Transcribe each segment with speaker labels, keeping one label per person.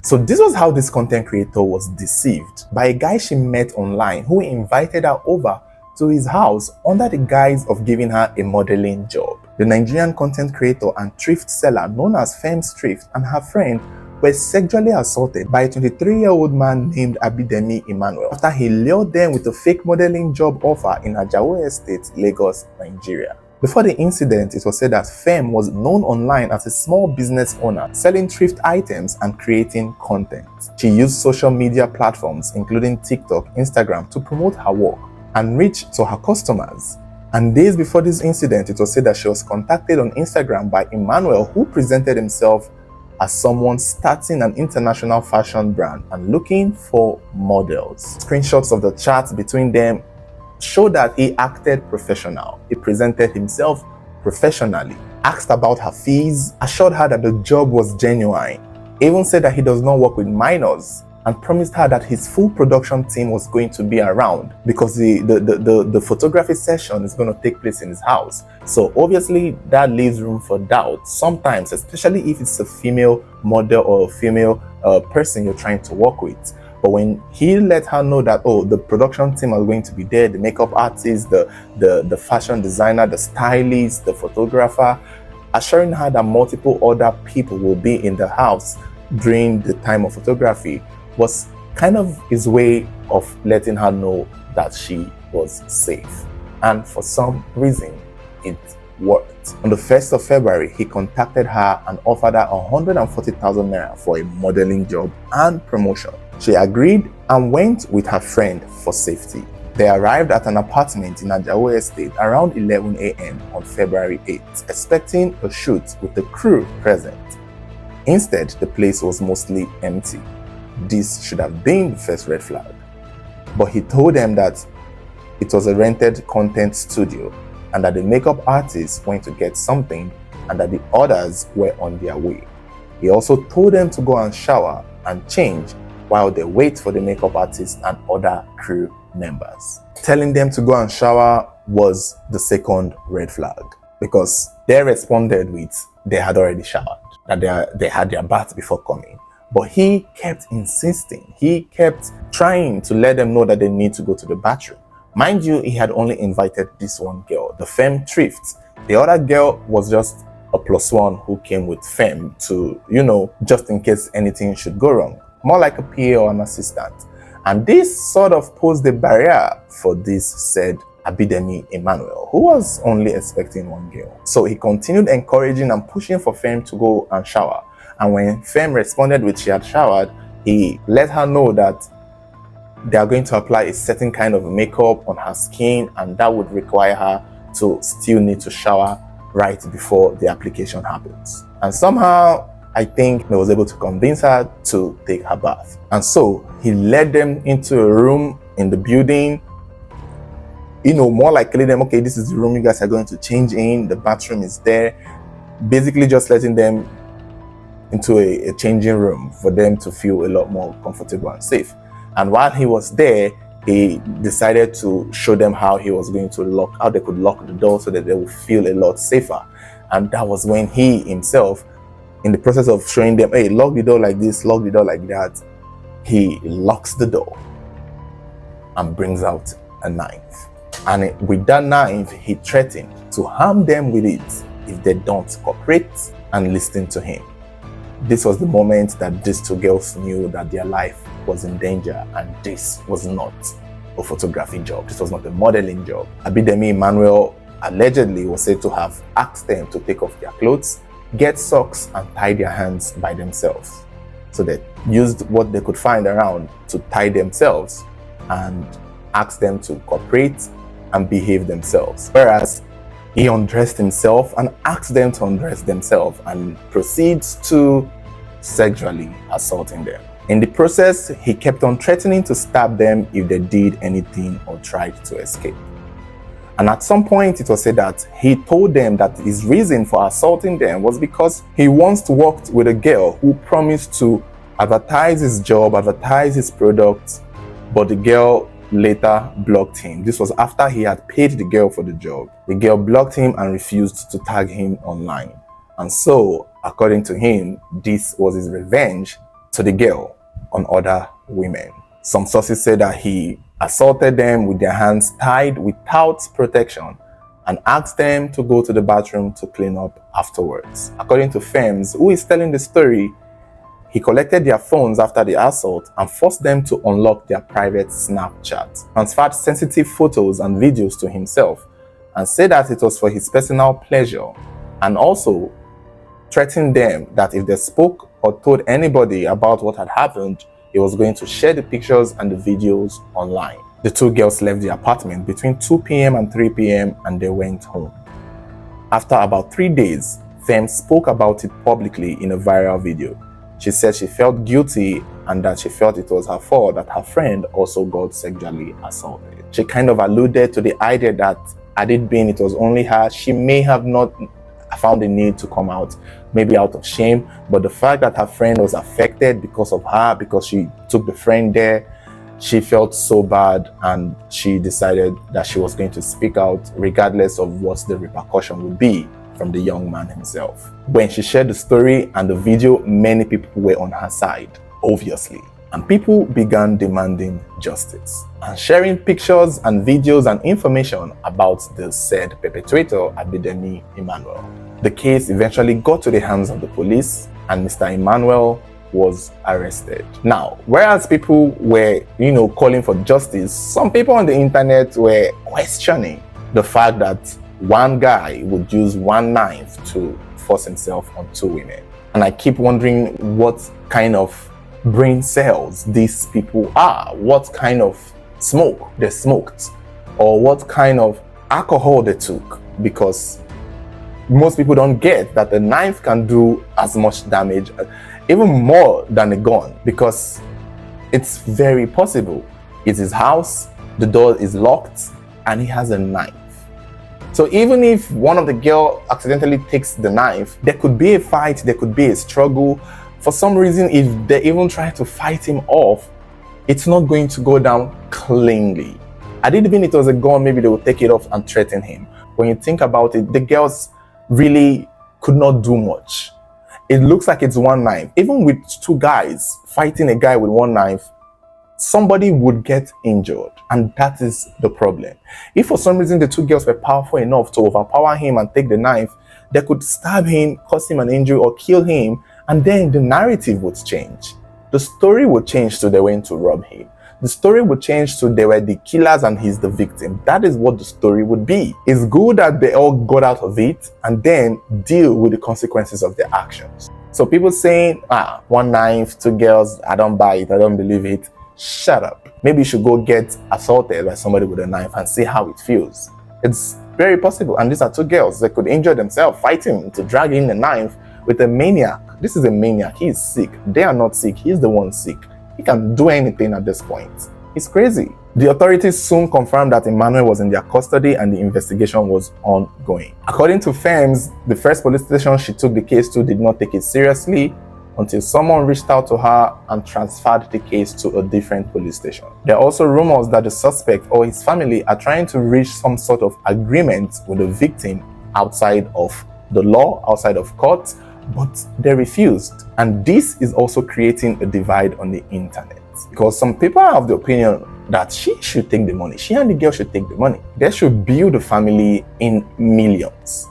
Speaker 1: So this was how this content creator was deceived by a guy she met online who invited her over to his house under the guise of giving her a modeling job. The Nigerian content creator and thrift seller known as Fem's Thrift and her friend were sexually assaulted by a 23-year-old man named Abidemi Emmanuel after he lured them with a fake modeling job offer in Ajawo Estate, Lagos, Nigeria. Before the incident, it was said that Fem was known online as a small business owner, selling thrift items and creating content. She used social media platforms including TikTok, Instagram to promote her work and reach to her customers. And days before this incident, it was said that she was contacted on Instagram by Emmanuel, who presented himself as someone starting an international fashion brand and looking for models. Screenshots of the chats between them show that he acted professional. He presented himself professionally, asked about her fees, assured her that the job was genuine, even said that he does not work with minors, and promised her that his full production team was going to be around because the photography session is going to take place in his house. So obviously that leaves room for doubt sometimes, especially if it's a female model or a female person you're trying to work with. But when he let her know that, oh, the production team are going to be there, the makeup artist, the fashion designer, the stylist, the photographer, assuring her that multiple other people will be in the house during the time of photography, was kind of his way of letting her know that she was safe. And for some reason, it worked. On the 1st of February, he contacted her and offered her 140,000 naira for a modeling job and promotion. She agreed and went with her friend for safety. They arrived at an apartment in Ajawo Estate around 11 a.m. on February 8th, expecting a shoot with the crew present. Instead, the place was mostly empty. This should have been the first red flag. But he told them that it was a rented content studio and that the makeup artist went to get something and that the others were on their way. He also told them to go and shower and change while they wait for the makeup artist and other crew members. Telling them to go and shower was the second red flag because they responded with they had already showered, that they had their bath before coming. But he kept insisting, he kept trying to let them know that they need to go to the bathroom. Mind you, he had only invited this one girl, the Fem Thrift. The other girl was just a plus one who came with Fem to, just in case anything should go wrong. More like a PA or an assistant. And this sort of posed a barrier for this said Abidemi Emmanuel, who was only expecting one girl. So he continued encouraging and pushing for Fem to go and shower. And when Fem responded with she had showered, he let her know that they are going to apply a certain kind of makeup on her skin and that would require her to still need to shower right before the application happens. And somehow, I think he was able to convince her to take her bath. And so he led them into a room in the building, more like telling them, okay, this is the room you guys are going to change in, the bathroom is there, basically just letting them into a changing room for them to feel a lot more comfortable and safe. And while he was there, he decided to show them how he was going to how they could lock the door so that they would feel a lot safer. And that was when he himself, in the process of showing them, hey, lock the door like this, lock the door like that, he locks the door and brings out a knife. And with that knife, he threatened to harm them with it if they don't cooperate and listen to him. This was the moment that these two girls knew that their life was in danger and this was not a photography job. This was not a modeling job. Abidemi Emmanuel allegedly was said to have asked them to take off their clothes, get socks and tie their hands by themselves. So they used what they could find around to tie themselves and asked them to cooperate and behave themselves. Whereas he undressed himself and asked them to undress themselves and proceeds to sexually assaulting them. In the process, he kept on threatening to stab them if they did anything or tried to escape. And at some point, it was said that he told them that his reason for assaulting them was because he once worked with a girl who promised to advertise his job, advertise his products, but the girl later blocked him. This was after he had paid the girl for the job. The girl blocked him and refused to tag him online. And so, according to him, this was his revenge to the girl on other women. Some sources say that he assaulted them with their hands tied without protection and asked them to go to the bathroom to clean up afterwards. According to Fems, who is telling the story, he collected their phones after the assault and forced them to unlock their private Snapchat, transferred sensitive photos and videos to himself, and said that it was for his personal pleasure, and also threatened them that if they spoke or told anybody about what had happened, he was going to share the pictures and the videos online. The two girls left the apartment between 2 p.m. and 3 p.m. and they went home. After about 3 days, Fem spoke about it publicly in a viral video. She said she felt guilty and that she felt it was her fault that her friend also got sexually assaulted. She kind of alluded to the idea that had it been it was only her, she may have not found the need to come out, maybe out of shame, but the fact that her friend was affected because of her, because she took the friend there, she felt so bad and she decided that she was going to speak out regardless of what the repercussion would be from the young man himself. When she shared the story and the video, many people were on her side, obviously, and people began demanding justice and sharing pictures and videos and information about the said perpetrator, Abidemi Emmanuel. The case eventually got to the hands of the police and Mr. Emmanuel was arrested. Now, whereas people were, calling for justice, some people on the internet were questioning the fact that one guy would use one knife to force himself on two women. And I keep wondering what kind of brain cells these people are, what kind of smoke they smoked, or what kind of alcohol they took, because most people don't get that a knife can do as much damage, even more than a gun, because it's very possible. It's his house, the door is locked, and he has a knife. So even if one of the girls accidentally takes the knife, there could be a fight, there could be a struggle. For some reason, if they even try to fight him off, it's not going to go down cleanly. Had it been it was a gun, maybe they would take it off and threaten him. When you think about it, the girls really could not do much. It looks like it's one knife. Even with two guys fighting a guy with one knife, somebody would get injured, and that is the problem. If for some reason the two girls were powerful enough to overpower him and take the knife, they could stab him, cause him an injury, or kill him, and then the narrative would change. The story would change to they went to rob him. The story would change to they were the killers and he's the victim. That is what the story would be. It's good that they all got out of it and then deal with the consequences of their actions. So people saying, one knife, two girls, I don't buy it, I don't believe it. Shut up. Maybe you should go get assaulted by somebody with a knife and see how it feels. It's very possible. And these are two girls. They could injure themselves fighting to drag in a knife with a maniac. This is a maniac. He is sick. They are not sick. He's the one sick. He can do anything at this point. He's crazy. The authorities soon confirmed that Emmanuel was in their custody and the investigation was ongoing. According to Fems, the first police station she took the case to did not take it seriously until someone reached out to her and transferred the case to a different police station. There are also rumors that the suspect or his family are trying to reach some sort of agreement with the victim outside of the law, outside of court, but they refused. And this is also creating a divide on the internet, because some people are of the opinion that she should take the money. She and the girl should take the money. They should build a family in millions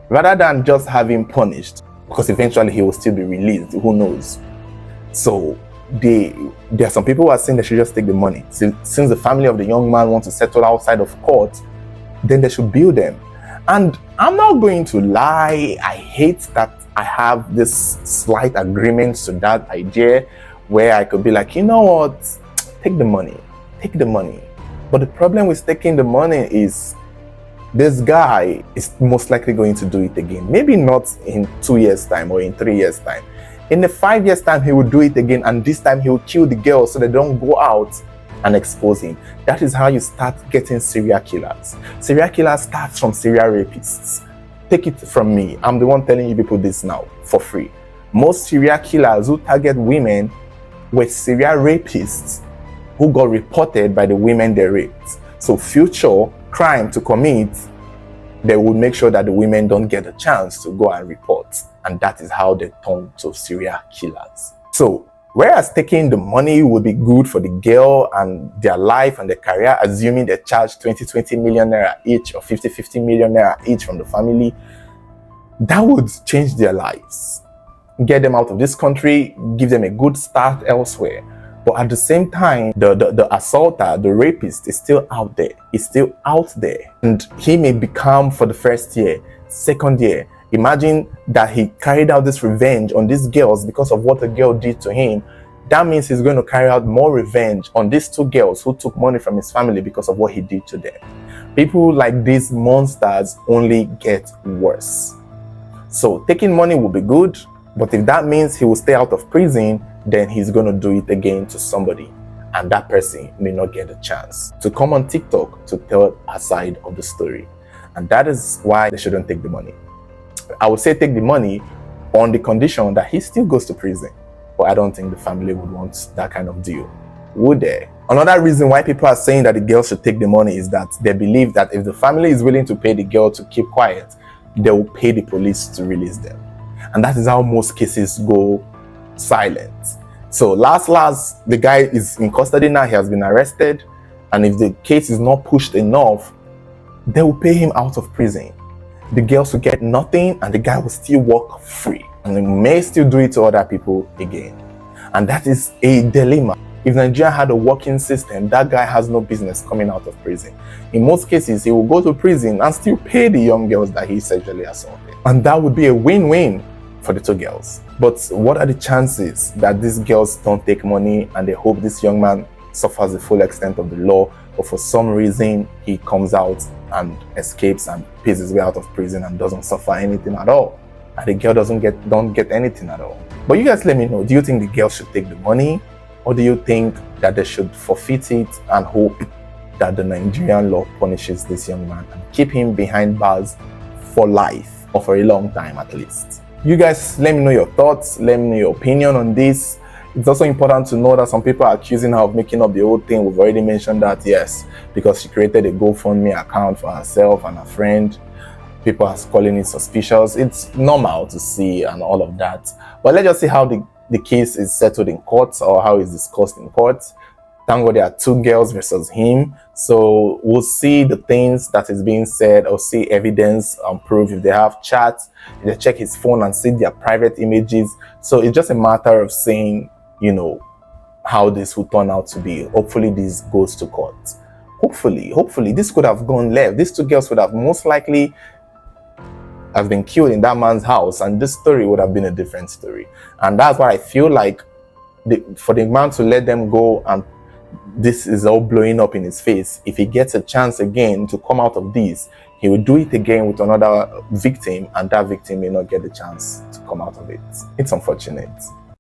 Speaker 1: rather than just have him punished, because eventually he will still be released. Who knows? So there are some people who are saying they should just take the money. Since the family of the young man wants to settle outside of court, then they should build them. And I'm not going to lie, I hate that I have this slight agreement to that idea where I could be like, you know what, take the money. But the problem with taking the money is this guy is most likely going to do it again. Maybe not in 2 years' time or in 3 years' time. In the 5 years' time, he will do it again, and this time he will kill the girl so they don't go out and expose him. That is how you start getting serial killers. Serial killers start from serial rapists. Take it from me. I'm the one telling you people this now for free. Most serial killers who target women were serial rapists who got reported by the women they raped. So future crime to commit, they would make sure that the women don't get a chance to go and report. And that is how they turn to serial killers. So Whereas taking the money would be good for the girl and their life and their career, assuming they charge 20 million naira each or 50 million naira each from the family, that would change their lives, get them out of this country, give them a good start elsewhere. But at the same time, the assaulter, the rapist is still out there. It's still out there. And he may become, for the first year, second year, imagine that he carried out this revenge on these girls because of what the girl did to him. That means he's going to carry out more revenge on these two girls who took money from his family because of what he did to them. People like these monsters only get worse. So taking money will be good, but if that means he will stay out of prison, then he's going to do it again to somebody, and that person may not get a chance to come on TikTok to tell a side of the story. And that is why they shouldn't take the money. I would say take the money on the condition that he still goes to prison. But I don't think the family would want that kind of deal, would they? Another reason why people are saying that the girl should take the money is that they believe that if the family is willing to pay the girl to keep quiet, they will pay the police to release them. And that is how most cases go silent. So last, the guy is in custody now, he has been arrested, and if the case is not pushed enough, they will pay him out of prison. The girls will get nothing, and the guy will still walk free, and he may still do it to other people again. And that is a dilemma. If Nigeria had a working system, that guy has no business coming out of prison. In most cases, he will go to prison and still pay the young girls that he sexually assaulted. And that would be a win-win for the two girls. But what are the chances that these girls don't take money and they hope this young man suffers the full extent of the law, but for some reason he comes out and escapes and pays his way out of prison and doesn't suffer anything at all, and the girl don't get anything at all? But you guys let me know, do you think the girl should take the money, or do you think that they should forfeit it and hope that the Nigerian law punishes this young man and keep him behind bars for life, or for a long time at least? You guys let me know your thoughts, let me know your opinion on this. It's also important to know that some people are accusing her of making up the whole thing. We've already mentioned that, yes, because she created a GoFundMe account for herself and her friend. People are calling it suspicious. It's normal to see and all of that. But let's just see how the case is settled in court, or how it's discussed in court. Thank God there are two girls versus him. So we'll see the things that is being said, or see evidence and proof. If they have chats, if they check his phone and see their private images. So it's just a matter of saying, you know, how this will turn out to be. Hopefully this goes to court. Hopefully this could have gone left. These two girls would have most likely have been killed in that man's house, and this story would have been a different story. And that's why I feel like for the man to let them go, and this is all blowing up in his face, if he gets a chance again to come out of this, he will do it again with another victim, and that victim may not get the chance to come out of it. It's unfortunate.